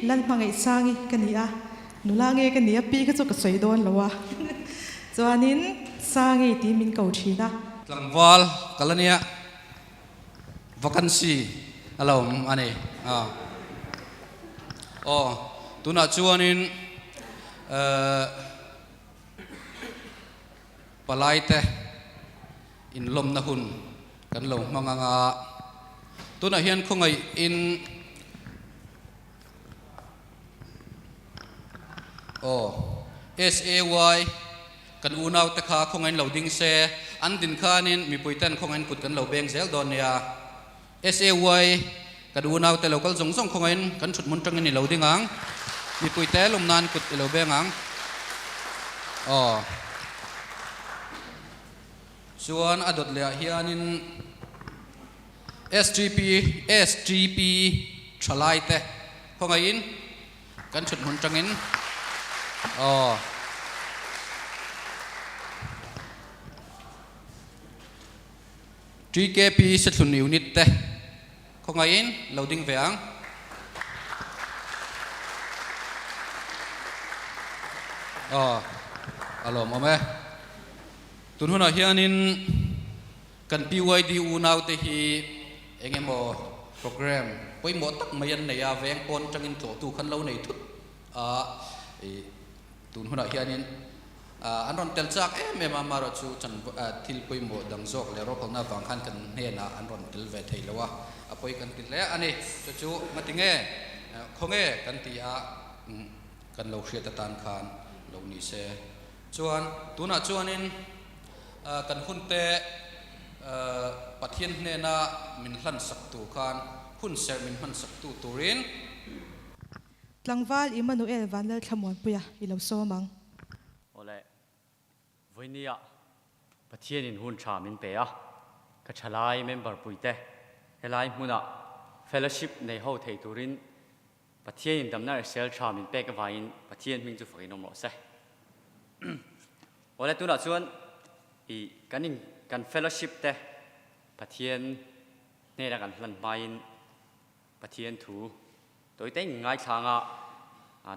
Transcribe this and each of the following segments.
lan mangai sangi kania nulange kania pi ka chu ka soi don lawa chuanin sangi ti min ko thina tlangwal kalania vacancy alom ane tuna chuanin palaite in lom na hun kan lo manganga tuna hian khongai in SAY kan unaw te kha khongain loading se an din khanin mi puiten khongain kut kan lo beng zel don ya SAY kan unaw te local zong zong khongain kan chut mun tangin ni loading ang mi puite lum nan kut lo beng ang chuan adot le hianin SGP thalai te khongain kan chut mun tangin GKP sẽ thuần unit te không ai in loading về ang alo mame tun huna hianin kan PYD unau te hi engemo program poi mo tak mayan nei a veng pon tangin to tu khan lo nei thut tun huna hianin anron tel chak mema maro chu chan thil poi mo dang jok le ro khona wang khan kan hena anron tel ve thei lawa apoi kan til le ani chu matinge khonge kan ti a kan lo hria ta tan khan lo ni se chuan tuna chuanin kan hunte pathian hena min hlan sak tu khan hun ser min hlan sak tu turin tlangwal Emmanuel vanlel thamon puya ilo somang ole voinia pathian in hun tha min pe a ka thalai member puite helai hmuna fellowship nei ho thei turin pathian in damna sel tha min pe ka vain pathian ming chu fakin om lo se ole tuna chuan kanin kan fellowship te pathian nei ra kan hlan main pathian thu tôi tên ngay thanga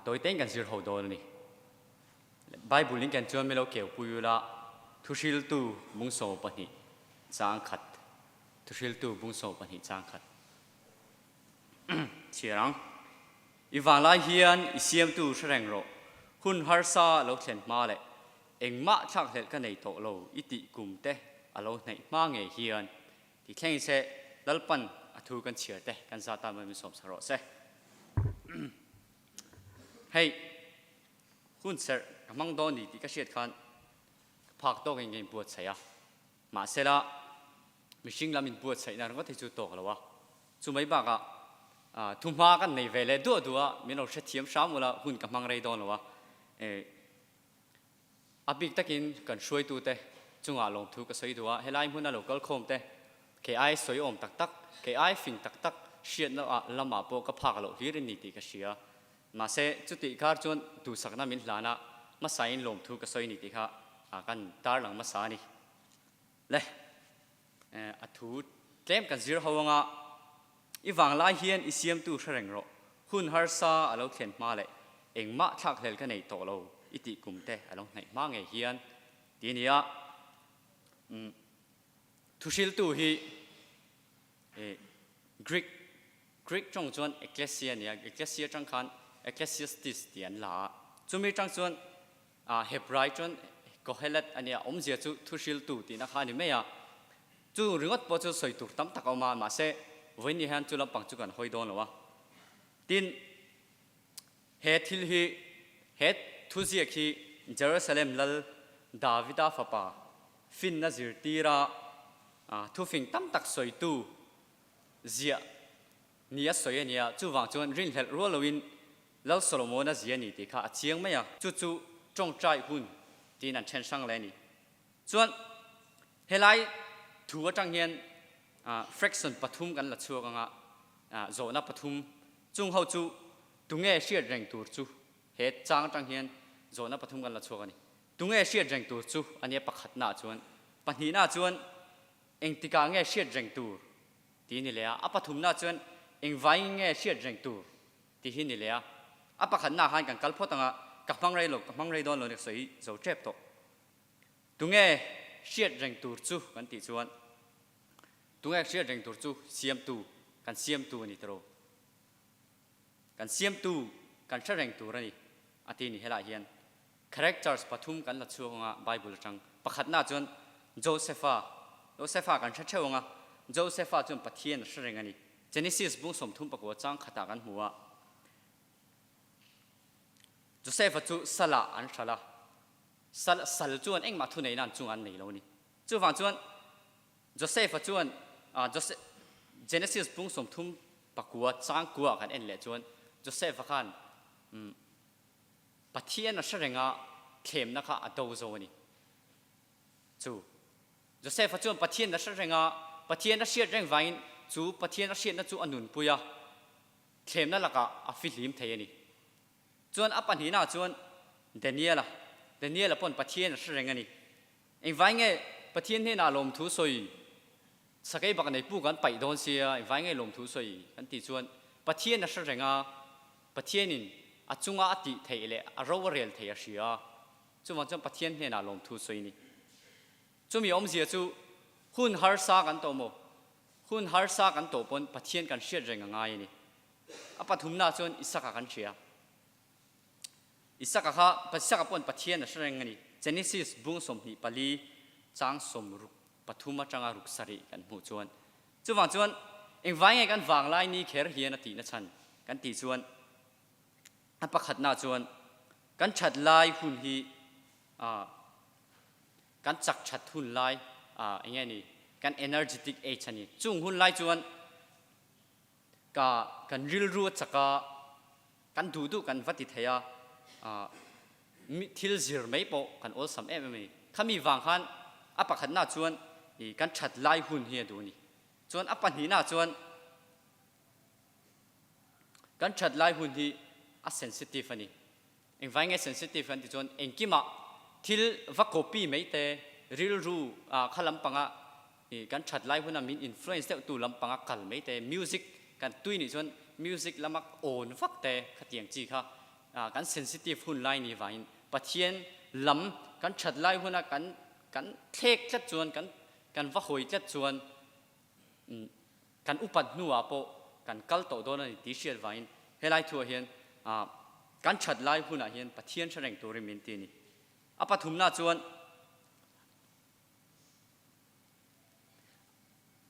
tôi tênกันสิร hậu đồ này Bible linhกันชวนไม่เราเกี่ยวปุยละทุชิลตูมุงโซปนิจางขัดทุชิลตูมุงโซปนิจางขัดเชียรังอีวางลายเฮียนอีเสียมตูแสดงโรคุณฮาร์ซาเราเขียนมาเลยเองมาชักเห็ดกันในโตเราอิติกุมเตะเราในมาเงยเฮียนที่แข่งเสลัลปันทูกันเชียเตะกันซาตานมันมีสมสรสเสเฮ้ยคุณเสร์กำลังโดนดีที่กระเชียดขันพักโตกันยังปวดใส่อะมาเสร็จละมิชิงลามินปวดใส่นั่นก็ที่จุดโตกันแล้ววะจุดไม่บ้าก็ทุ่มมากันในเวลาดูดูอ่ะมีเราเช็ดเทียมซ้ำหมดละคุณกำลังไรโดนแล้ววะอาบิกตะกินกันช่วยตัวเตะจุงอาลงทุกข์ก็สวยตัวให้ไล่หุ่นน่ะเราก็คมเตะเคไอสวยอมตักตักเคไอฟิงตักตักเชียนแล้วละมาโปก็พักเราที่เรนนิติก็เชียมาเสจุดที่การจวนดูสักน้ำมินหลานะมาใส่ลงทุกข์ก็สวยนิติค่ะกันตาหลังมาสานี่เลยอัฐูเต็มกันซีร์หัวงะอีวังลายเฮียนอีเซียมตู้เสรงโรหุ่นฮาร์ซาเราเขียนมาเลยเองมาชักเฮลกันในโตเราอิติกุมเตะเราในมาไงเฮียนทีนี้ทุชิลตู้ฮีกรีกจงจวนเอกเลเซียเนี่ยเอกเลเซียจังคันเอกเลเซียสติสเตียนละจุมีจังจวนเฮบไรจวนก็เฮเลตอันเนี้ยเสียจุทุชิลตู้ที่นักข่าวนี่ไม่อะจู่เรื่องว่าจะสวยตุกตั้มตักออกมาเสวันนี้ฮันจุลปังจุกันหอยโดนหรอวะทีนเฮทิลฮีเฮ ทุเสียคีเยรูซาเล็มลลดาวิดาฟปาฟินนาซิรตีระทุฟิงตั้มตักสวยตูเจียนี่สวยเนี่ยจู่วางจวนรินเฮลรัวลวินแล้วโซโลมอนเจียนี่ที่ข้าเชียงไม่อะจู่จงใจหุ่นที่นั่นเช่นช่างเลยนี่ส่วนเฮลัยถือว่าจังเฮียนเฟรกซันปฐุมกันละชัวกันโซนปฐุมจุงเขาจู่ตุงเอเชียแรงตัวจู่เฮจังจังเฮียนโซนปฐุมกันละชัวกันนี่ตุงเอเชียแรงตัวจู่อันนี้ปักขัดหน้าจวนปัญหาหน้าจวนเองติกาเงเชียแรงตัวที่นี่เลยปฐุมหน้าจวนเองไว้เงเชียแรงตัวที่นี่เลยปักขัดหน้าหันกันกัลพอตังกับมังไรหลกกับมังไรโดนหลกสวยโซเจ็บตัวตุงเอเชียแรงตัวจู่กันติจวนตุงเอเชียแรงตัวจู่เสียมตัวกันเสียมตัวนี่ตรกันเสียมตัวกันเชียแรงตัวนี่อันที่นี่เฮลาเฮียน characters ปฐุมกันละชัวงไบเบิลจังปักขัดหน้าจวนโจเซฟากันเชื่อว่าโจเซฟาจวนปะเทียนเรื่องนี้ Genesis บุ้งสมทุนปกวจังขัดกันหัวโจเซฟจูสละอันสละสละจวนเอ็งมาทุนในนั้นจวนนี่แล้วนี่จู่ฟังจวนโจเซฟจวนGenesis บุ้งสมทุนปกวจังกัวกันเอ็นเลยจวนโจเซฟกันปะเทียนเรื่องเข้มนะคะอดูโซนี่จู่โจเซฟจวนปะเทียนเรื่องปะเทียนเชียร์เรื่องไว้จู่ปะเทียนเชียร์นั่นจู่อนุนปุยเข้มนั่นละก็อฟิลิมเทียนี่จวนปัญหาหน้าจวนเดนิเอลปนปะเทียนเรื่องนี้เองไว้เงปะเทียนที่น่าลมทุสอยสักไอ้บักในปูกันไปโดนเสียไว้เงลมทุสอยกันติจวนปะเทียนเรื่องปะเทียนนี่จุงอาติเทียเลยเราเรียลเทียเสียจู่วันจวนปะเทียนที่น่าลมทุสอยนี่จู่มีอมเสียจู่หุ่นฮาร์ซากันโตโมหุ่นฮาร์ซากันโตปนปะเทียนกันเชียร์เรื่องง่ายนี่ปะทุมน่าจวนอิสระกันเชียอิสระข้าปัจจักปนปะเทียนเรื่องนี้ Genesis บุ้งสมหิปลีจางสมรุกปฐุมจังรุกสริกันหูจวนจู่วันจวนเองไว้ไงกันวางไล่นี้เคร์เฮียนตีนัชันกันตีจวนปะขัดน่าจวนกันฉัดไล่หุ่นฮีกันจักฉัดหุ่นไล่อย่างเงี้ยนี่กัน energetic age นี่จุงหุ่นไล่จวนกันริลรูจักกันดูกันวัดติเทียทิลซิร์ไม่พอกันอัลซัมมีถ้ามีวางขันปักขันหน้าจวนกันฉัดไล่หุ่นเฮียดูนี่จวนปัญหาหน้าจวนกันฉัดไล่หุ่นที่sensitive นี่เองไว้ไง sensitive นี่จวนเองกิมาทิลวักโคปีไม่เตริลรูขลังปังกันฉัดไล่หุ่นมี influence แต่ตัวลำปังกัลไม่เต music กันตุยนี่จวน music ละมักโอนฟักเตขัดเตียงจีค่ะกัน sensitive หุ่นไล่นี่ไว้ปะเทียนลำกันฉัดไล่หุ่นกันเทกจัดจวนกันวักหอยจัดจวนกันอุปัตนัวโปกันกัลโตโดนนี่ดิเชียไว้เฮลัยทัวเฮียนกันฉัดไล่หุ่นเฮียนปะเทียนแสดงตัวริมินตีนี่ปะทุมน่าจวน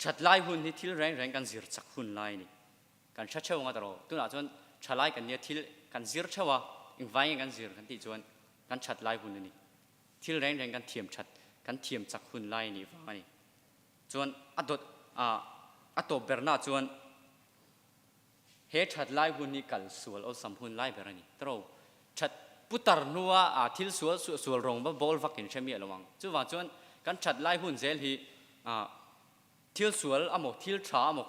ฉัดไล่หุ่นที่ทิลแรงกันซิร์จักหุ่นไล่นี่กันชัดเชื่อว่าตลอดตัวน่าจวนฉัดไล่กันเนี่ยทิลกันซิร์เชื่อว่าอิงไว้กันซิร์กันติจวนกันฉัดไล่หุ่นนี่ทิลแรงกันเทียมชัดกันเทียมจักหุ่นไล่นี่ว่านี่จวนอัตโตเบอร์นาจวนเฮชัดไล่หุ่นนี่กัลสวลเอาสัมหุ่นไล่เบอร์นี่ตรอชัดพุตรนัวทิลสวลรงบ่บอลฟักกินเชมีระวังจู่ว่าจวนกันชัดไล่หุ่นเซลฮีทิลสวลอโมทิลช้าอโม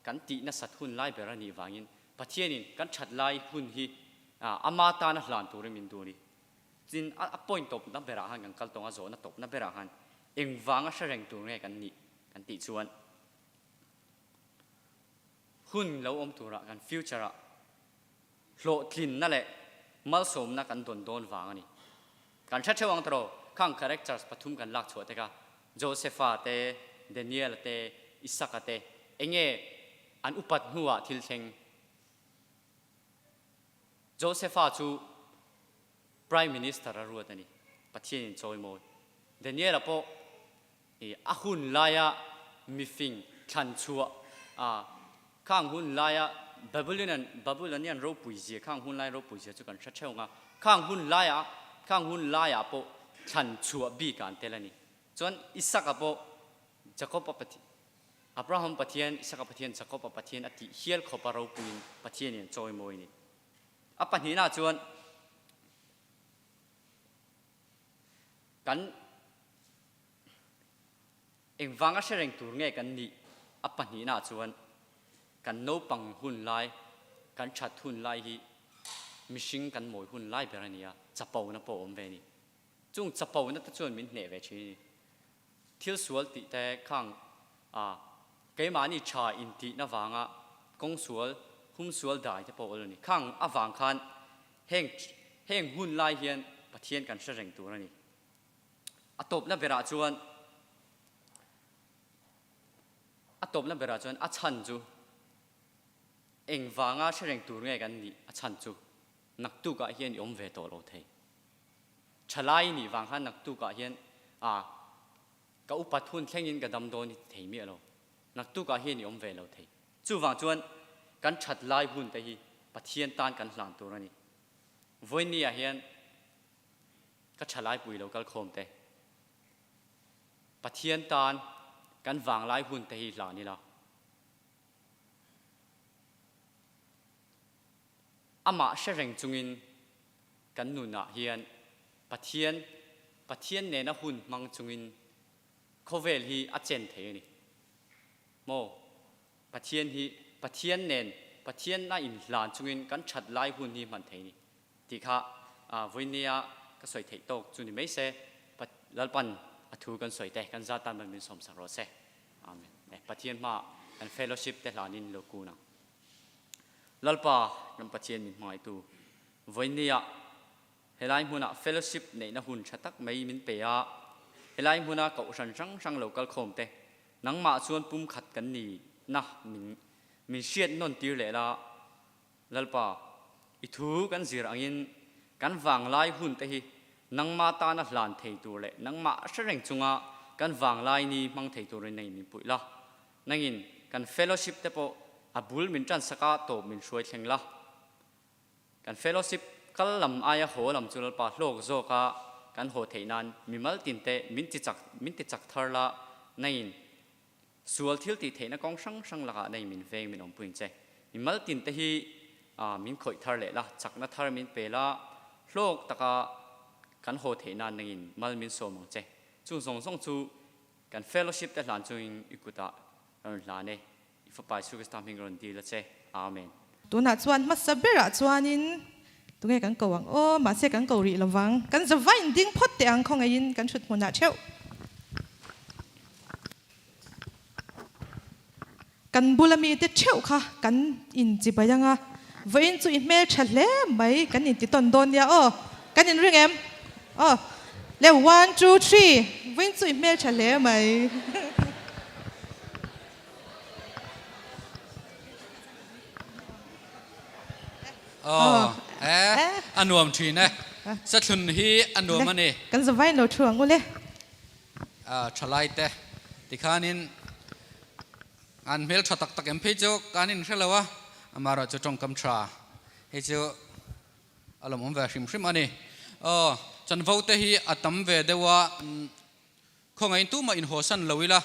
กันตีนัสัตหุ่นไล่เบอร์นี่ว่างินปัจเจียนินกันชัดไล่หุ่นฮีอามาตานะหลานตัวเรมินดูนี่จินpoint top นับเบอร์หันกันกัลตงอาโซนับ top นับเบอร์หันเอ็งวางอาเชรงตัวเนี่ยกันนี่กันติชวนหุ่นเราอมตัวละกันฟิวเจอร์โหลดลินนั่นแหละมาสมนักกันโดนวางนี่การชัดเจนวังตรอข้างคาแรคเตอร์ปฐุมกันลักชัวเตกะโจเซฟาเตเดนิเอลเตอิสกาเตเองอันอุปัตหัวทิลเซงโจเซฟาจูPrime Minister รัวตันนี่ปัจเจียนโจยโมเดนิเอลพอหุ่นลายมิฟิงขันชัวข้างหุ่นลายบับบุลเนียนรูปปุยเจียข้างหุ่นลายรูปปุยเจียจุกันชัดเจนว่า ข้างหุ่นไล่อะข้างหุ่นไล่อะโปฉันชัวบีกันเตลนี่จนอิสักอะโปจะก็ปะทีอับราฮัมปะเทียนอิสักปะเทียนจะก็ปะเทียนอติเฮียลขบเราปุยปะเทียนเนี่ยจอยมวยนี่อัปปะนี้น่าจวนกันเอ็งฟังก็เชริงตัวเงี้ยกันนี่อัปปะนี้น่าจวนกันโนปังหุ่นไล่กันชัดหุ่นไล่ฮีมิชิงกันมวยหุ่นไล่เบรนี่อะจะเป่านะเป่าอมเวนี่จุงจะเป่านะตะจวนมินเนเวชีนี่ที่สวลติแต่ข้างเกี่ยมานี่ชาอินตินะวางะกงสวลหุ่มสวลได้จะเป่าเลยนี่ข้างอวางคันเฮงหุ่นไล่เฮียนปะเทียนกันเชริงตัวนี่อัตบนะเบราจวนอัตบนะเบราจวนอัชันจูเอ็งวางะเชริงตัวเงี้ยกันนี่อัชันจูนักตุกะเฮียนยอมเวโตโลเทชลายนี่วางคันนักตุกะเฮียนก็อุปทุนแข่งยินกับดำโดนเทมีอะไรนักตุกะเฮียนยอมเวโลเทจู่วางจวนกันชัดลายหุ่นแต่ฮีปะเทียนตานกันหลังตัวนี่วันนี้เฮียนก็ชลายปุยเราก็โคมแต่ปะเทียนตานกันวางลายหุ่นแต่ฮีหลานี่ละอามาเชริงจุงินกันนุนเฮียนปะเทียนเนนะหุ่นมังจุงินโคเวลฮีอาเจนเทนี่โมปะเทียนเนนปะเทียนน่าอินหลานจุงินกันชัดลายหุ่นนี่มันเทนี่ที่ข้าวันนี้ก็สวยเทโตกจุนี่ไม่เสปะลัลปันอถูกันสวยแต่กันซาตันมันเป็นสมสักรสเสอาเมนปะเทียนมากันเฟลโลชิพแต่หลานินโลกูนะลัลปากันปะเทียนมีหมายตูวันนี้เฮลัยมุนาเฟลโลชิพในนะหุ่นชัดตักไม่มินเปียเฮลัยมุนาเก่าช่างโลกัลโคมเตนังมาชวนปุ่มขัดกันนี่นะมีเชียดนนตีเลยละลัลปาอิทูกันสิรังยินกันวางลายหุ่นเตhiนังมาตานะหลานเทตัวเลยนังมาเสริงจุงะกันวางลายนี้มังเทตัวเลยในมิปุยละนังยินกันเฟลโลชิพเตปอบุลมินจันสกัดโตมินช่วยเชงละกันเฟลโลชิพกัลลำอายะโหลำจุลปาโลกโซกะกันโหเทนันมิมัลตินเตมินติจักทาร์ละในส่วนที่ติเทนกองช่างละในมินเวงมินอมปุ่นเจมิมัลตินเตฮีมินข่อยทาร์เลยละจักนัททาร์มินเปละโลกตะกะกันโหเทนันในมัลมินโซมงเจจุส่งจูกันเฟลโลชิพแต่หลานจุงอิกุตะหลานเนอิฟปายสุกสตามิงรอนดีละเจอาเมนตัวนัดส่วนมาสับเบระส่วนนินตัวเงี้ยกันกวังโอ้มาเสกันกรีระวังกันจะไว้ดิ้งพอดเตียงของไอ้ยินกันชุดหัวหน้าเชี่ยวกันบุลมีเตเชี่ยวค่ะกันอินจิบยังอ่ะวันอินจุอินเมลเฉลยไหมกันอินติตอนโดนเนี่ยกันอินเรื่องเอ็มเร็ว 1 2 3วันอินจุอินเมลเฉลยไหมอันนวมทีนะสัตว์ฮีอันนวมมันนี่กันจะไว้เราช่วงกูเลยชลายเตะที่ขานินอันเมลชตักเอ็มพีจูการนินเชื่อว่าอามาราจะจงกำชาให้จูอารมณ์แบบชิมมันนี่จันฟูเตฮีอัตมเวเดว่าคงไอ้ตู้มาอินโฮสันเลวิละ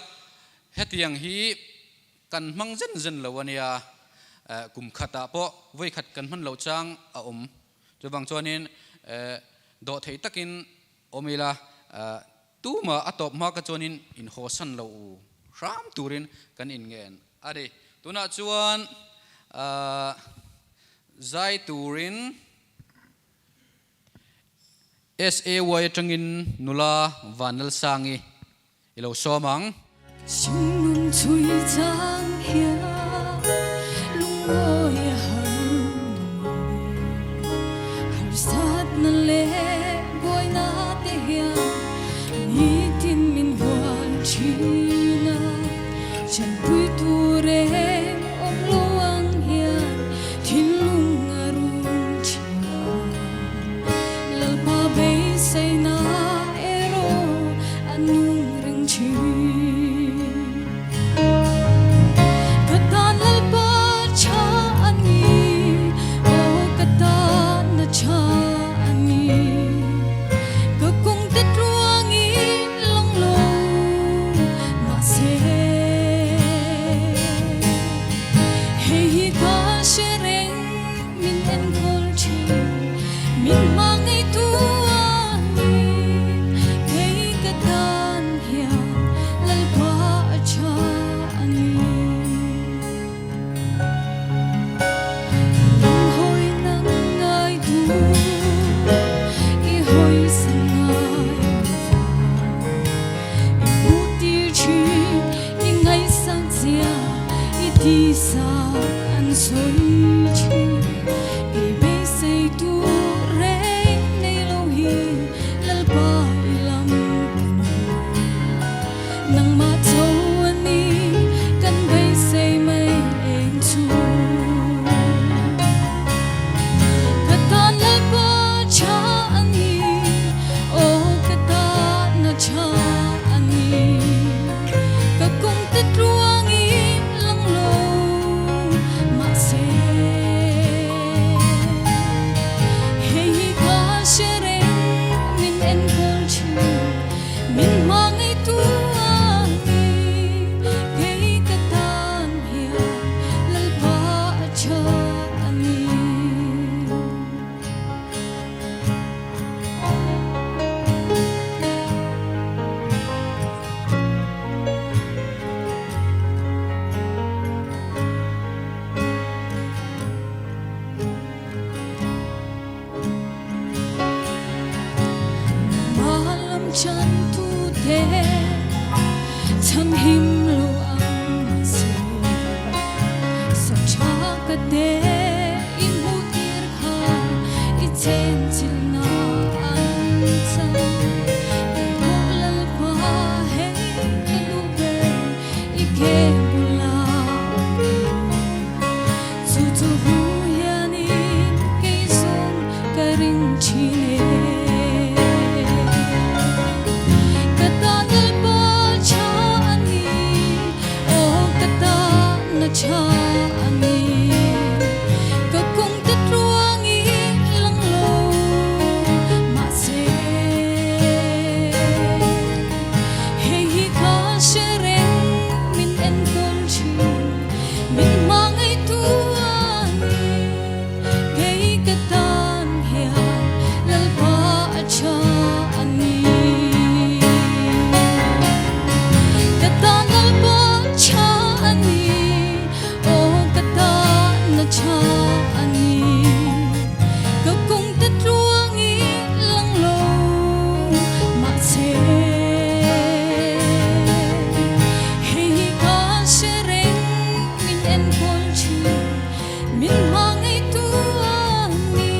เฮตียงฮีกันมังเจนเลวันนี้กุมขัดปะไว้ขัดกันมันเหล่าจังจะบางส่วนนี้โดดเหตักินอมิลาตู้มาอัตบมากระจนินอินโฮสันเหล่าสามตูรินกันอินเงินอะไรตัวน่าชวนใจตูริน SAY จังอินนุลาวันนัลสังอีเหล่าสมังCha ani mangai tuani kay katan hiya lalpa acha ani hoy nang ngai tu I hoy sangai buti chi I ngai sang zia I ti sa an soi chi I be say tu re nei lo hi lal pa lam nang ma chau ani kan be say mai en chu katan lal pa cha ani o katan na cha ani ka kung tit ruang I lang lo ma se hey ka shereng min en kol chi min mangai tu ani hey katan hiya lal pa cha ani malam chan tu te chan him lo ang se sa cha ka te I mu tir kha I chen chil na an chan I mo lal pa he ka lu be I ke bula chu chu hu ya ni ke song ka ring chi ne katan al pa cha ani o katan na cha ani ka kung tit ruang I lang lo ma se hey ka shereng min en kol chi min mangai tu ani kay katan hiya lal pa cha ani katan lal pa cha ani o katan na cha ani ka kung tit ruang I lang lo ma se hey ka shereng min en kol chi min mangai tu ani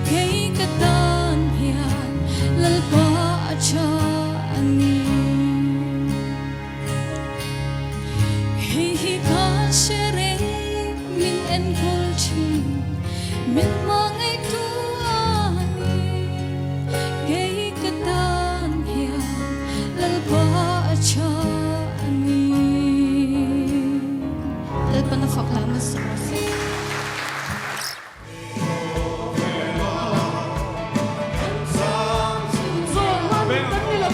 kay katan hiya lal pa cha ani hey ka shereng min en kol chi min mangai tu ani kay katan hiya lal pa cha ani lal pa na fakla mas Vâng, tất nhiên là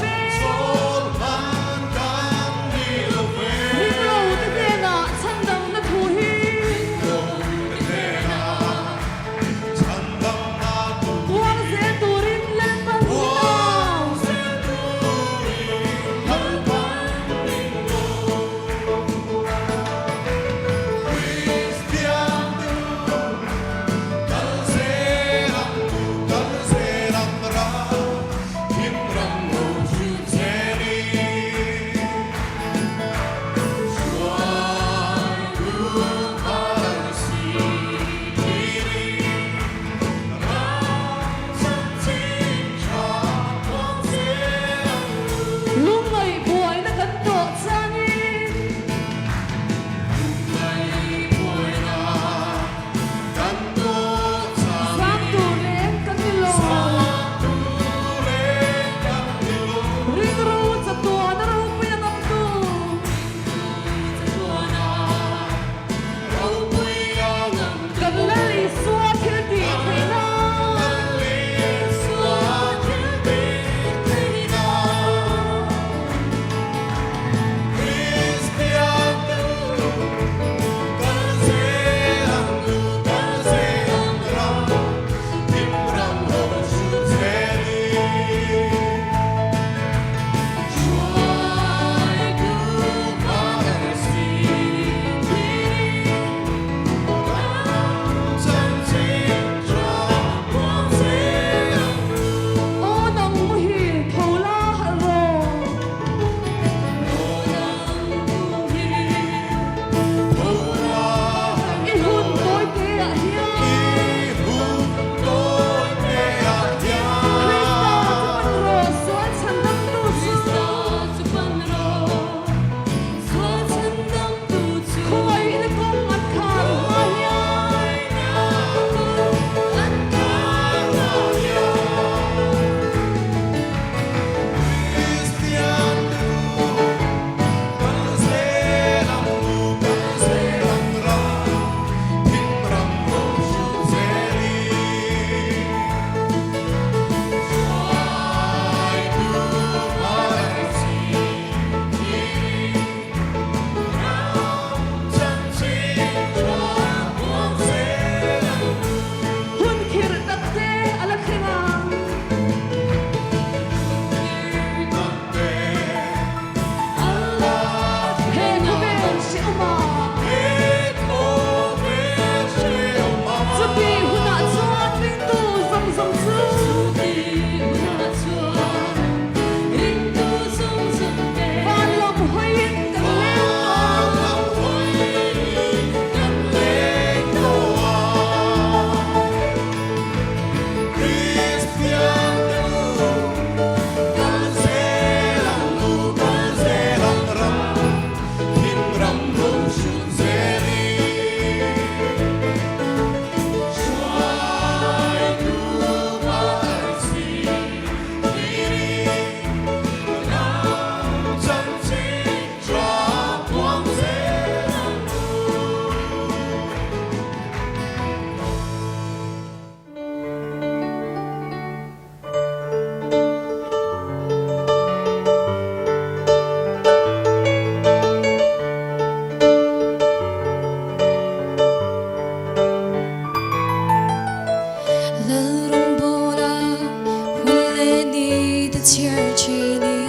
chia chili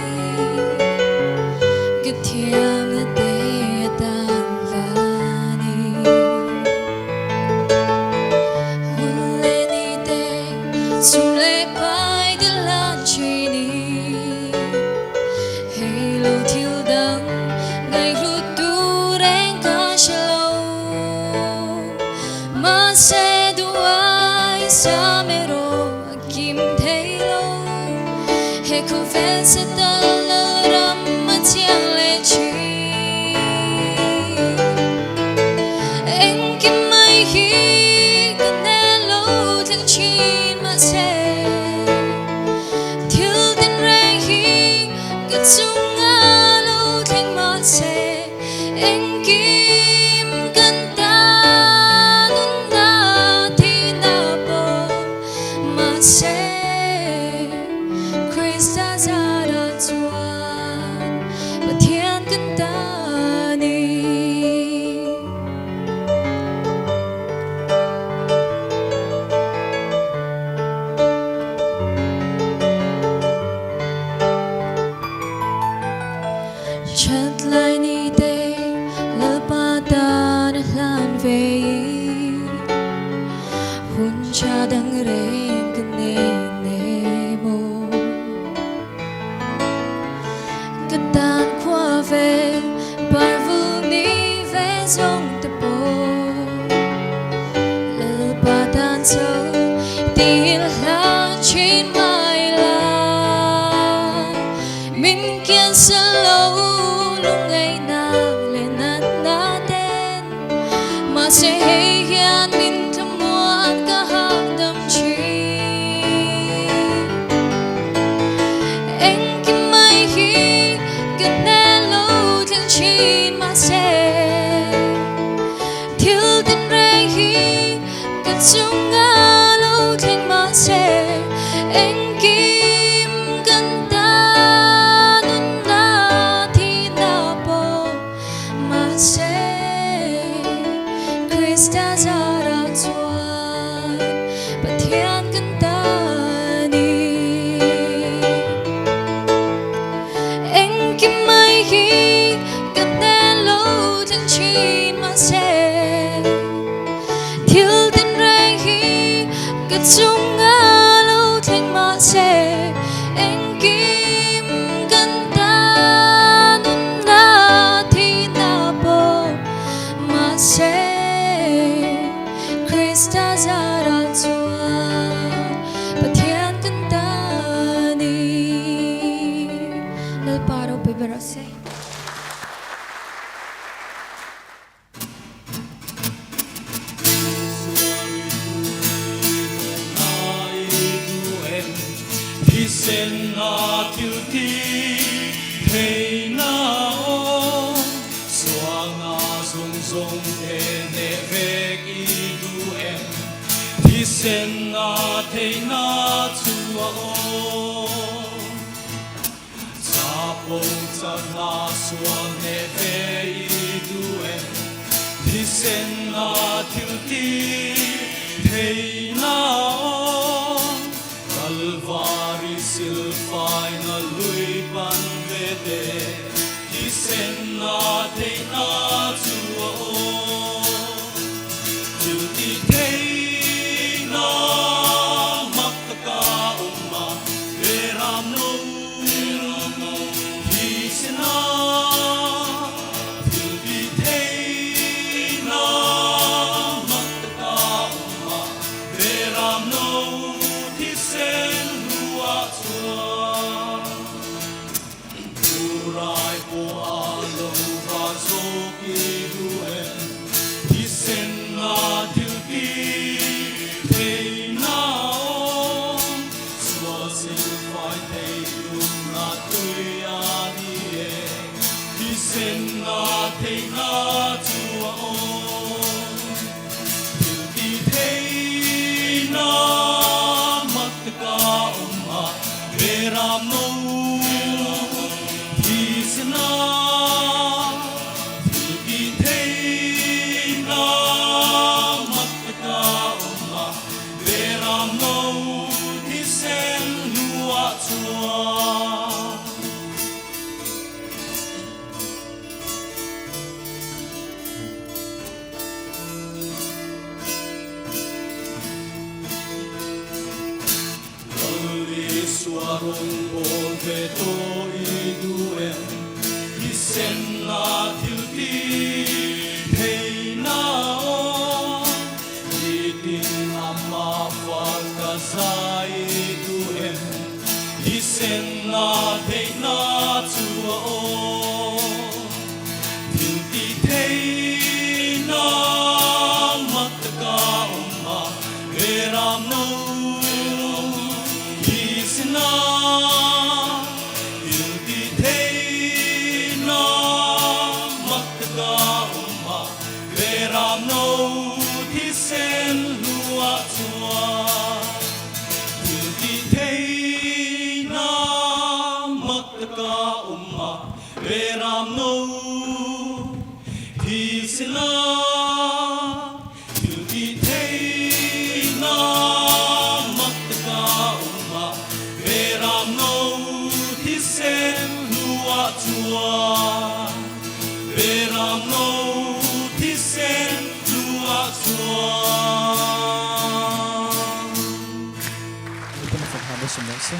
cái thiêng để tan vani hôn lên đi để sum lệ bay đi lan chini hay lâu thiếu đắng ngày lúc tu rèn cả lâu mà sẽ đuổi xa mê rô kim thấy lâu hay không phải sẽ tan lỡ rắm mà chiang lệ chi em kim mai khi cần nè lâu tháng chín mà sẽ thiếu tên rèn khi cứ chung ngã lâu tháng mà sẽ em kim cần ta nun na thì na bo mà sẽ Krista ra đã chuan và thiên cần ta ni chợt lại ni tê lỡ ba ta đã lan về hun cha đang rèn cái nề mô cái tan qua về bài vương ni về dòng tập bộ lỡ ba tan sâu tin là trên mai là mình kiên sẽ lâu lúc ngày nào lên na tên mà sẽ hay hiền mình thầm muốn cả hàng đêm chi anh kim mai khi cần nè lâu tháng chín mà sẽ thiếu tên rèn khi cần chung ngã lâu tháng mà sẽ anh kim cần ta nun na thì na bo mà sẽ Krista ra đã chuan và thiên cần ta ni anh kim mai khi cần nè lâu tháng chín mà sẽ thiếu tên rèn khi cứ chung ngã lâu tháng mà sẽ anh kim cần ta nun na thì na bo mà sẽ Krista ra đã chuan và thiên cần ta ni lal paro beberase Sen na tiêu ti thấy na ôm xoa na sung sung e ne ve ki du em thì sen na thấy na chua ôm cha po cha na xoa ne ve i du em thì sen na tiêu ti thấy na ôm Calvary silphai na lui ban vede di sen na te na chua o tu ti te na makaka umma veram no di sen na tu ti te na makaka umma veram no sen lua chua Kurai po alo va so ki duen Di sen na til ki te na om Sua sil fai te lum na tui a ni e Di sen na te na chua om Til ki te na ka umma veram no hisna ti te na mat ka umma veram no hisen lua chua varong bol ve to iduen isen na tilti thei na o idin amma falka sai iduen isen na thei na chua o tilti thei na matka umma veram no isna tilti thei na matka umma veram no tisen lua chua tilti thei na matka umma veram no tisna tilti thei na matka umma veram no tisen lua chua veram no tisen lua chua. Ito na paghabos sa Mercy.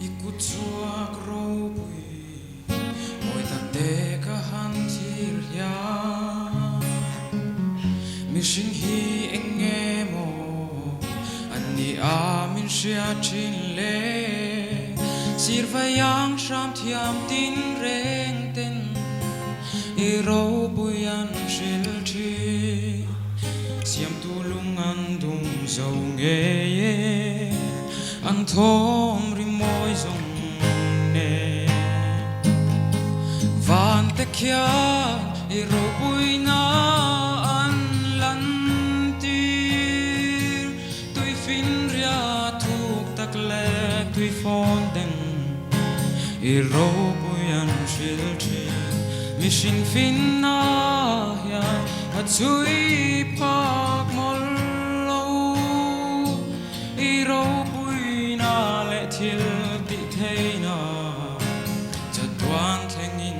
Ikutsuak robui, moi tanteka hantir ya. Mission hi engemo, ani amin shia chinle. Sirvayang sham thiam tin reng ten, I robuyan shilchi. Siam tulung andum zonge ye, ang thom rimoy zong ne. Van te kya I robui na an lantir, tui fin ria thuk tak le tui fon den. I robuyan shilchi, mission fin na ya at sui pak mollo. I robui na le til di thei na, chad tuan thengin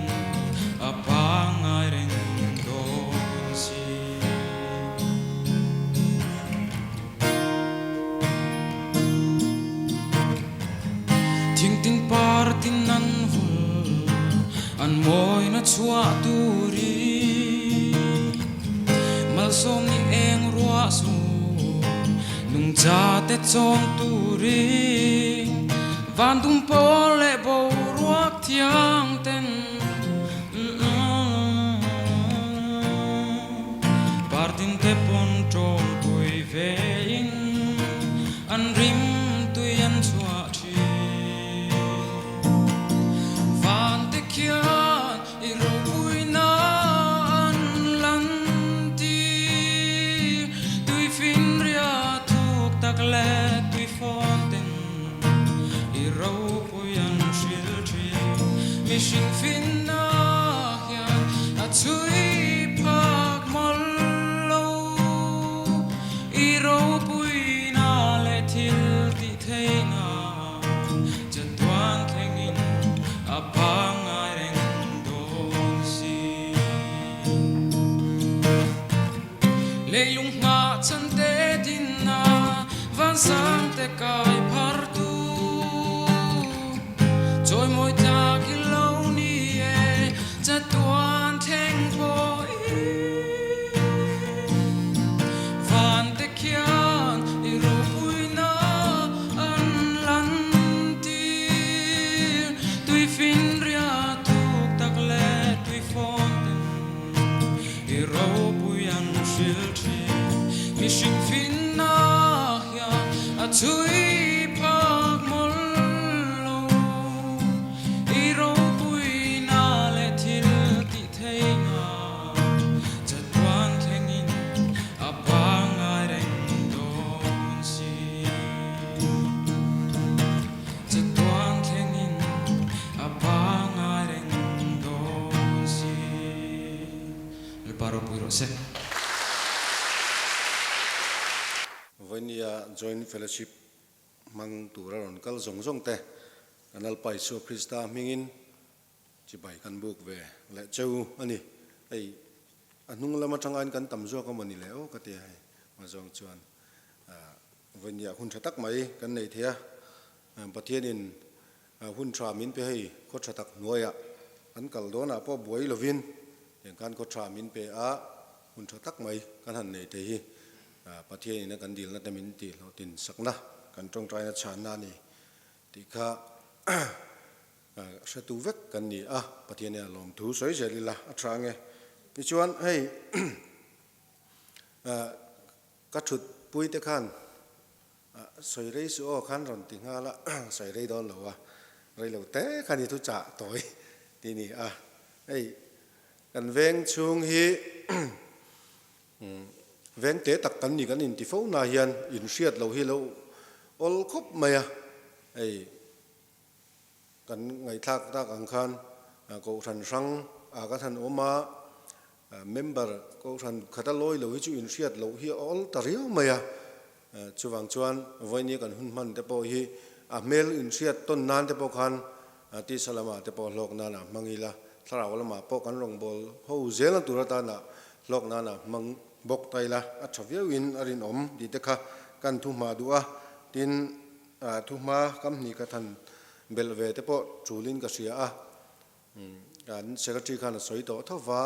apang ai reng don si. Ting tin par tin nan vul, an moi na chua turi. Mal som ni eng rua su, nung cha te chom turi. Van dum po le bo ruak thiang ten. Partin te pon chom pui vein, an rim tui an chua chi. Van te kian I robui na an lantir, tui fin ria thuk tak le tui fonten. I robui an shilchi, mission fin na hian at sui pak mollo. I robui na le til ti thei na, chan tuan thengin apang ai reng don si. Leilung nga chan te din na, van sang te kai par tu. Choi moi ta ki lo ni e, chan tuan theng po i. Van te kian I robui na an lantir, tui fin ria thuk tak le tui fonten. I robui an shilchi, mission fin na ya at sui pak mollo. I robui na le til ti thei na, chat tuan thengin apang ai reng don si. Chat tuan thengin apang ai reng don si. Le paro puiro se. Vania Joint Fellowship mang tu ra ron kal zong zong te anal pai so Krista mingin chi bai kan buk ve le cheu ani ei anung lama changan kan tamzo ka mani le o ka te hai ma jong chuan venia hun thatak mai kan nei thia pathian in hun tra min pe hei ko thatak noya an kal dona po boi lovin yang kan ko tra min pe a hun thatak mai kan han nei te hi pathian in kan dil na tamin ti lo tin sakna kan tong trai na chan na ni ti kha sa tu vek kan ni pathian ya lom thu soi jelila atrange ni chuan hei ka thut pui te khan soi rei su o khan ron ti nga la soi rei don lo wa rei lo te khan ni thu cha toi ti ni hei kan veng chung hi veng te tak kan ni kan in ti fo na hian in hriat lo hi lo ol khop maya ei kan ngai thak tak ang khan ko than sang ka than oma member ko than khata loi lo hi chu in hriat lo hi ol tariu maya chuwang chuan voini kan hun man te po hi mel in hriat ton nan te po khan ti salama te po lok na na mangila thara wala ma po kan rong bol ho zel na turata na lok na na mang bok taila athaviu in arin om di te kha kan thu ma duwa tin thu ma kam ni ka than belve te po chulin ka sia kan secretary khan soi to thawa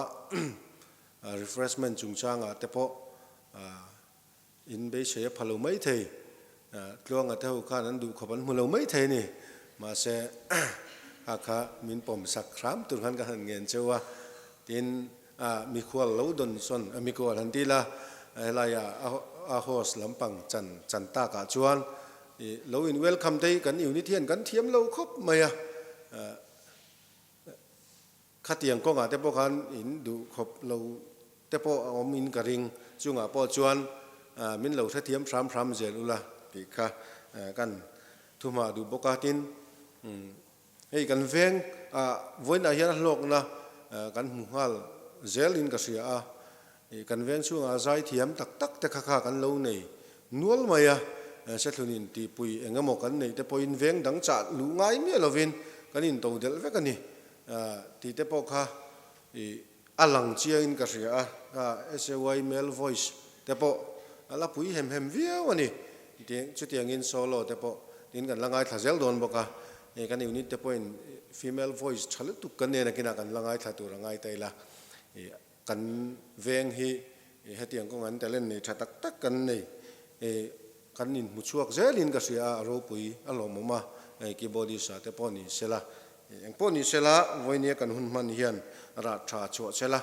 refreshment chungchanga te po in be se phalo mai thei tlong a thau khan an du khoban mulo mai thei ni ma se akha min pom sak khram tur khan ka han ngen chewa tin mi khwal lo don son mi ko han ti la la ya a host lampang chan ta ka chuan lo in welcome dei kan unit hian kan thiam lo khop maya khatiang ko nga te po khan in du khop lo te po om in ka ring chunga po chuan min lo tha thiam thram zelula ti kha kan thuma du boka tin hei kan veng voina hian lok na kan muhal zelin ka sia kan veng chunga zai thiam tak te kha kan lo nei nual maya se thunin ti pui engamo kan nei te point veng dang cha lu ngai mi lovin kan in to del ve kan ni ti te po kha alang chiang ka ria SAY male voice te po ala pui hem viau ani chu tiang in solo te po tin kan langai thazel don boka kan unit te point female voice chalu tu kan ne na kina kan langai thatu rangai taila kan veng hi hetiang ko ngan talen nei thatak tak kan nei kan in muchuak zelin ka sia ro pui alomoma ki body sa te poni sela eng poni sela voinia kan hun man hian ra tha cho sela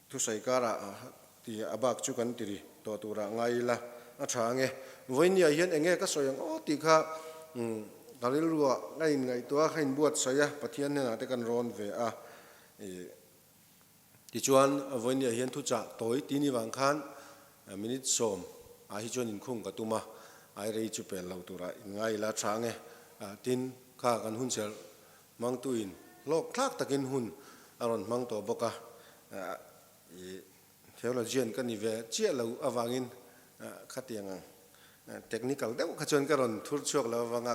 thu sai kara ti abak chu kan tiri to tura ngai la a thange voinia hian enge ka soyang o ti kha galil ruwa ngai to khain buat saya pathian na te kan ron ve ti chuan voinia hian thu cha toi ti ni wang khan minute som hi chon in khung ka tuma ai rei chu pel lo tura ngai la thange tin kha kan hun sel mang tuin lok thak takin hun aron mang to boka theologian kan ni ve chia lo awangin khatiang technical deuh khachon karon thur chok lo wanga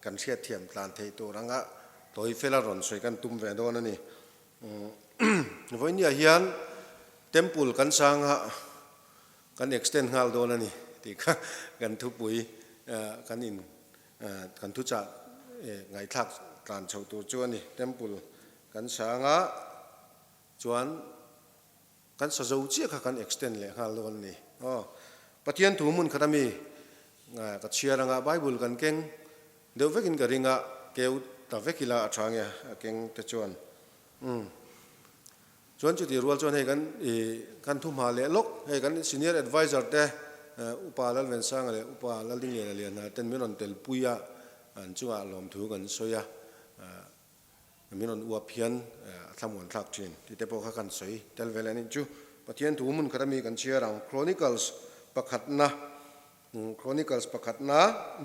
kan sia thiam tlan thei to ranga toi fela ron soi kan tum ve don ani voinia hian temple kan sanga kan extend ngal don ani ti kha kan thu pui kan in kan thu cha ngai thak tlan chho tu chu ani temple kan sanga chuan kan sa zo chi kha kan extend le ngal don ni pathian thu mun khatami ka chiaranga bible kan keng deu vekin ka ringa keu ta vekila athange keng te chuan chuan chu ti rual chuan he kan thu ma le lok he kan senior advisor te upa lal ven sang le upa lal ding le le na ten minon tel puya an chunga lom thu kan soya minon uap hian thamon thak thin ti te po kha kan soi tel velen in chu pathian thu mun khatami kan chiarang chronicles pakhatna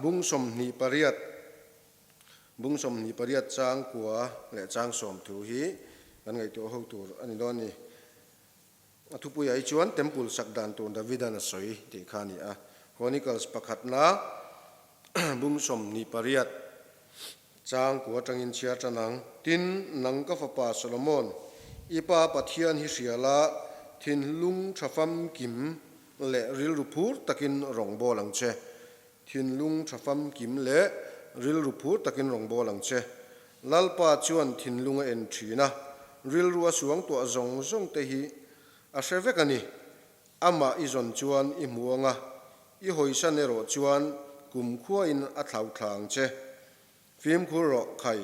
bungsom ni pariat chang kwa le chang som thu hi kan ngai to ho tur ani don ni athupu ai chuan temple sakdan tu davidan soi ti khani chronicles pakhatna bung som ni pariat chang ko tangin chia chanang tin nang ka fa pa Solomon ipa pathian hi siala thin lung thafam kim le ril rupur takin rongbo lang che thin lung thafam kim le ril rupur takin rongbo lang che lalpa chuan thin lunga en thina ril ruwa suang to zong zong te hi a servekani ama izon chuan I muanga I hoisan ero chuan kum khua in a thlau thlang che phim khu ro khai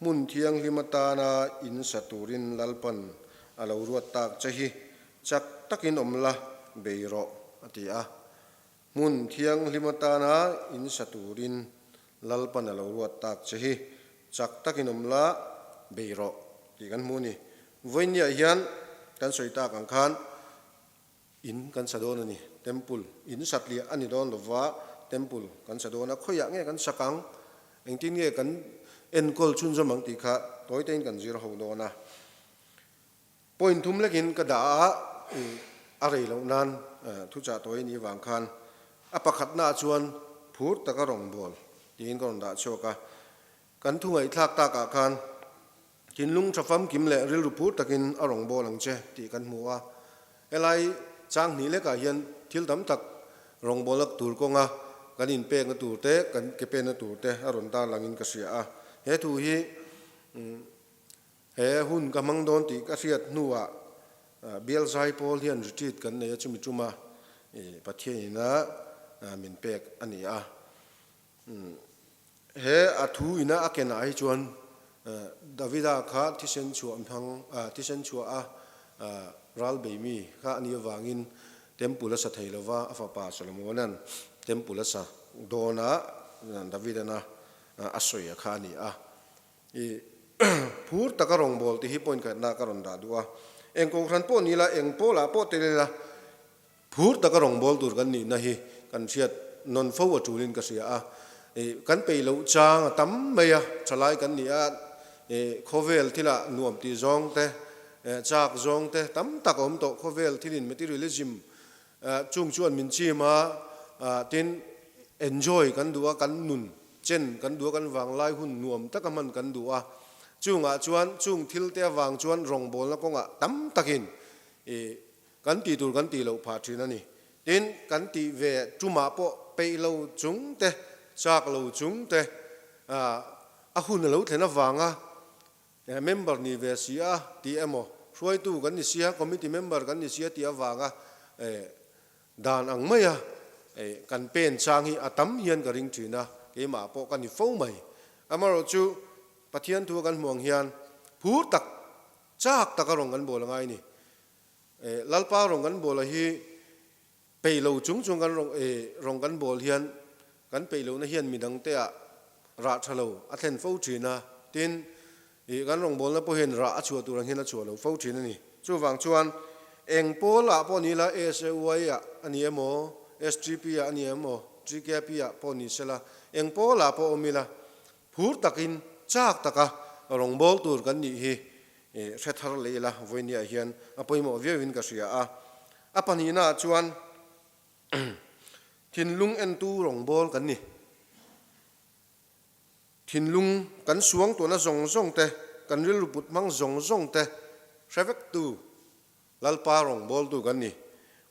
mun thiang himatana in saturin lalpan alo ruat tak che hi chak takin omla beiro atia mun thiang himatana in saturin lalpan alo ruat tak che hi chak takin omla beiro ti kan muni voinia hian kan soita kan khan in kan sadon ani temple in satlia ani don lova temple kan sadona khoya nge kan sakang engtin nge kan enkol chun zamang ti kha toiten kan zir ho dona point thum lekin ka da a rei lo nan thu cha toi ni wang khan apakhat na chuan phur taka rong bol tin kon da choka kan thu ngai thak ta ka khan kin lung thafam kim le ril rupu takin arong bolang che ti kan muwa elai chang ni le ka hian thil dam tak rong bolak tur ko nga kan in pe nga tur te kan ke pe na tur te aron ta langin ka sia a he thu hi he hun ka mang don ti ka riat nuwa bial zai pol hian retreat kan ne chumi chuma pathian na min pek ani a he athu ina akena ai chuan Davida kha tisen chu amphang tisen chu a ral beimi kha ani wangin temple sa theilawa afa pa Solomonan temple sa dona Davida na asoya kha ni a I phur takarong bol ti hi point ka na karon da duwa engko khan po ni la eng po la po te la phur takarong bol tur kan ni na hi kan siat non fo wa tulin ka sia a kan pe lo chang tam meya chalai kan ni a khovel thila nuam ti zong te chak zong te tam takom to khovel thilin materialism chung chuan min chi ma tin enjoy kan duwa kan nun chen kan duwa kan wang lai hun nuam takaman kan duwa chunga chuan chung thil te wang chuan rong bol na konga tam takin kan ti tur kan ti lo pha thin ani tin kan ti ve chuma po pe lo chung te chak lo chung te a hun lo thena wanga member ni ve sia ti emo roi tu kan ni sia committee member kan ni sia ti awanga dan ang maya kan pen changi atam hian ka ring thina ke ma po kan ni fo mai amaro chu pathian tu kan muang hian phur tak chak takarong kan bol ngai ni lalpa rong kan bol hi peilo chung chung kan rong kan bol hian kan peilo na hian midang te a ra thalo athen fo thina tin kan rong bol na po hen ra chu tu rang hen chu lo fo thina ni chu wang chuan eng pola po ni la SAY a ani emo SGP a ani emo GKP a po ni sela eng pola po omila phur takin chak taka rong bol tur kan ni hi thethar leila voinia hian apoimo viewin ka sia a apani na chuan thinlung en tu rong bol kan ni thinlung kan suang to na zong zong te kan ril put mang zong zong te traffic tu lalpa rong bol tu kan ni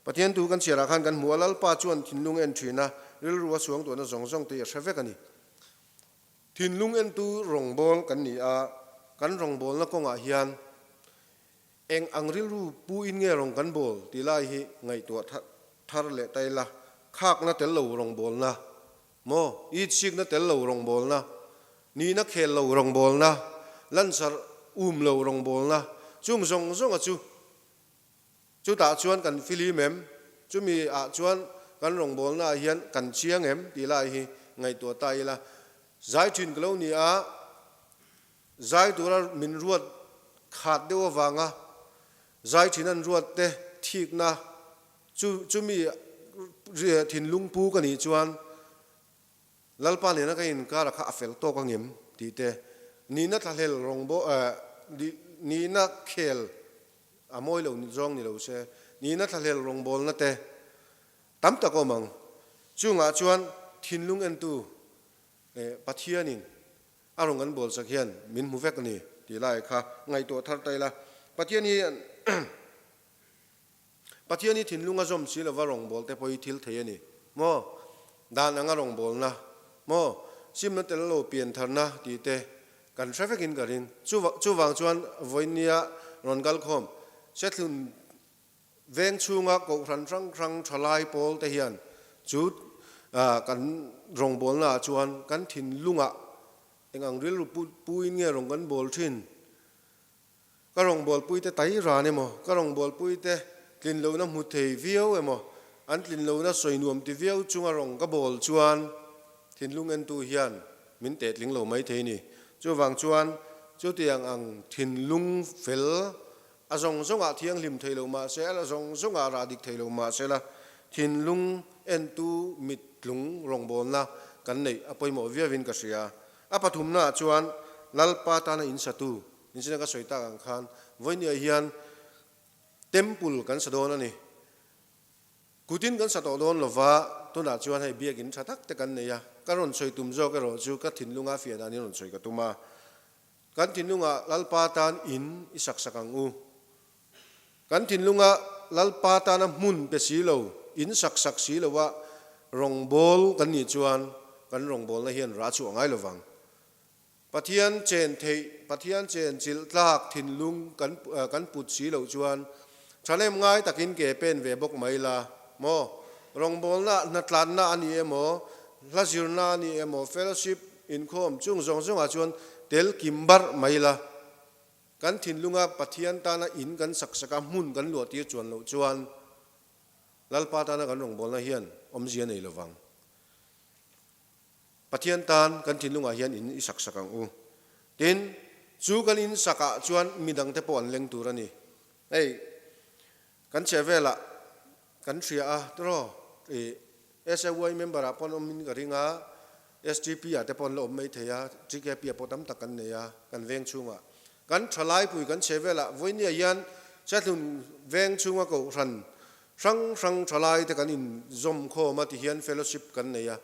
pathian tu kan sira khan kan muwa lalpa chuan thinlung en thina ril ruwa suang to na zong zong te traffic ani thinlung en tu rong bol kan ni a kan rong bol na konga hian eng angril ru pu in nge rong kan bol ti lai hi ngai to thar le taila khak na tel lo rong bol na mo I sik na tel lo rong bol na ni na khel lo rong bol na lansar lo rong bol na chung zong zong a chu ta chuan kan film em chu mi a chuan kan rong bol na hian kan chiang em ti lai hi ngai to tai la zai thin klo ni a zai turar min ruat khat dewa wanga zai thinan ruat te thik na chu mi ria thin lung pu ka ni chuan lalpa ne na ka in ka ra kha afel to ka ngem ti te ni na thlel rong bo ni na khel amoi lo ni zong ni lo se ni na thlel rong bol na te tam ta ko mang chunga chuan thin lung en tu ปัทเทียนินอารมณ์กันบอลสักเฮียนมินหูเวกนี่ตีไล่ค่ะไงตัวทัดไตละปัทเทียนี่ปัทเทียนี่ถิ่นลุงอาจอมสีละว่ารองบอลแต่พออีทิลเทียนี่โมดานงารองบอลนะโมซิมนั่นแต่ละโลเปลี่ยนทันนะตีเตกันทราฟิกินกันรินจู่วางจวนวันนี้รอนกัลคอมเสร็จลุนเวงชูงะกรันครั้งทลายบอลแต่เฮียนจุดกันรองบอลน่ะจวนกันถิ่นลุงอ่ะเองอังเรียลปุยเงี้ยรองกันบอลทิ้นก็รองบอลปุยแต่ไตราเนี่ยมั้งก็รองบอลปุยแต่ลินโลน้ำหุดเทวิวเอมั้งอันลินโลน่ะสวยนวมที่วิวจุงรองก็บอลจวนถิ่นลุงเงินตัวเฮียนมินเตดลิงโลไม่เทนี่จู่วางจวนจู่เตียงอังถิ่นลุงเฟลอาจงอาเทียงลิมเทโลมาเสละจงอาราดิกเทโลมาเสละถิ่นลุงเอ็นตูมิดลุงรองบอลนะกันนี่อภัยหมอเวียวินกัสยาอปฐุมน่ะจวนลัลปาตานะอินสตูอินสินก็สวยตากังคันวันนี้เฮียนเต็มปุลกันสะดอนนี่กูตินกันสะดอนลว่าตัวน่ะจวนให้เบียกินชะทักแต่กันเนี่ยก็รอนสวยตุ่มโจก็รอจูก็ถิ่นลุงอาเฟียดานี่รอนสวยก็ตุมากันถิ่นลุงอาลัลปาตานอินอิสักสักังอูกันถิ่นลุงอาลัลปาตานะมุนเปสีโลอินสักสีโลว่ารองบอลกันนี่จวนกันรองบอลละเฮียนราชูง่ายระวังปะเทียนเจนเทปะเทียนเจนจิลลากถิ่นลุงกันปุดสีเหล่าจวนชาเลมง่ายตะกินเกเป็นเวบกไม่ละโมรองบอลน่ะนัดลานน่ะอันนี้โมลาจิรน่ะนี่โมเฟลชิปอินคอมจุงอาจวนเตลกิมบาร์ไม่ละกันถิ่นลุงปะเทียนตานะอินกันสักมุนกันหลวดที่จวนเหล่าจวนลัลปาตานะกันรองบอลละเฮียนอมเจียนในระวังปะเทียนตานกันถิ่นลุงอาเฮียนอินอิสักสักังอูดินจูกันอินสักะจวนมีดังเทปอนเล็งตัวนี่เอ้กันเชเวละกันเสียตรอSAY member ปอนอมินกริงา SGP เทปอนลมไม่เทีย GKP ปอตัมตักันเนี่ยกันเวงชุงะกันทลายปุยกันเชเวละวันนี้ยันเจ้าทุนเวงชุงะก็รันสังทลายแต่กันอินซอมโคมาที่เฮียนเฟลชิปกันเนี่ย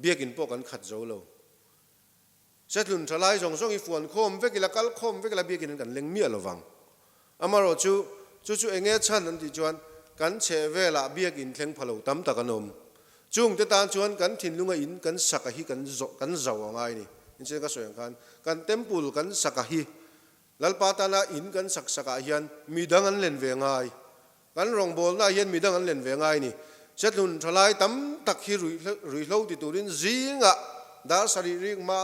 เบียกินพวกกันขัดโจโลเสร็จลุนทลายส่งอีฟวนโคมเวกิละกัลโคมเวกิละเบียกินกันเล็งเมียระวังอามารอจูเองชันนั่นที่จวนกันเชเวละเบียกินเล็งพะโลตั้มตะกันนมจุงจะตานจวนกันถิ่นลุงอินกันสักฮีกันเจ้าง่ายนี่นี่เช่นก็สวยกันเต็มปุลกันสักฮีลัลปาตานะอินกันสักฮีนมีดังอันเล่นเวงง่ายกันรองบอลน่าเย็นมีดังอันเล่นเวงง่ายนี่เสร็จลุนทลายตั้มตักฮีรุยเล่าติดตัวรินจิงะดาสรีริงมา